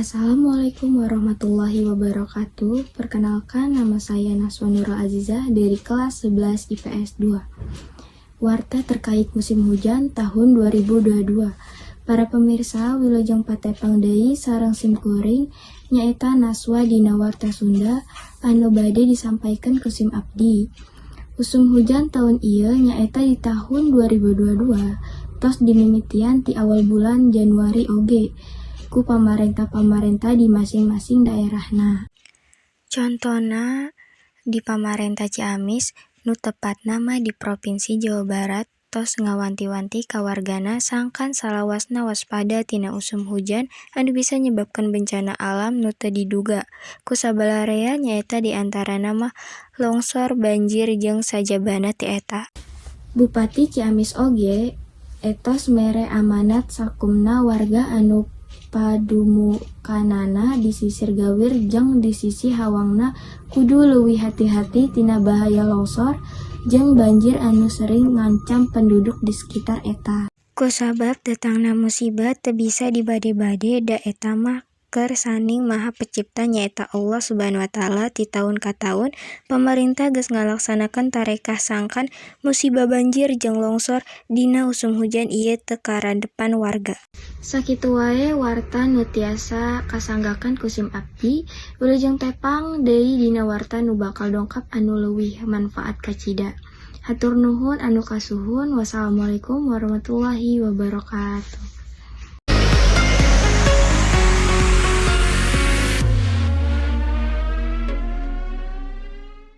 Assalamualaikum warahmatullahi wabarakatuh. Perkenalkan, nama saya Naswa Nurul Azizah dari kelas 11 IPS 2. Warta terkait musim hujan tahun 2022. Para pemirsa, wilujeng patepang deui sareng simkuring nyaeta Naswa dina warta Sunda anu bade disampaikan ku sim abdi. Musim hujan tahun ieu nyaeta di tahun 2022, tos dimimitian ti awal bulan Januari oge ku pamarentah-pamarentah di masing-masing daerahna. Contohna di pamarentah Ciamis nu tepatna mah di Provinsi Jawa Barat tos ngawanti-wanti ka wargana sangkan salawasna waspada tina usum hujan anu bisa nyebabkan bencana alam nu teu diduga. Ku sababaraha nyaeta di antarana mah longsor, banjir jeung sajabana ti eta. Bupati Ciamis oge etos mere amanat sakumna warga anu padumukanana di sisir gawir jeung di sisi hawangna kudu leuwih hati-hati tina bahaya longsor jeung banjir anu sering ngancam penduduk di sekitar eta. Kusabab datangna musibah teu bisa dibade-bade da eta mah keur saning Maha Pencipta nyaeta Allah Subhanahu wa taala. Ti taun ka taun pamarentah geus ngalaksanakeun tarekah sangkan musibah banjir jeung longsor dina usum hujan ieu teu karandepan warga. Sakitu wae warta nu tiasa kasanggakeun ku sim abdi. Wilujeng tepang deui dina warta nu bakal dongkap anu leuwih manfaat ka cida. Hatur nuhun anu kasuhun. Wassalamualaikum warahmatullahi wabarakatuh.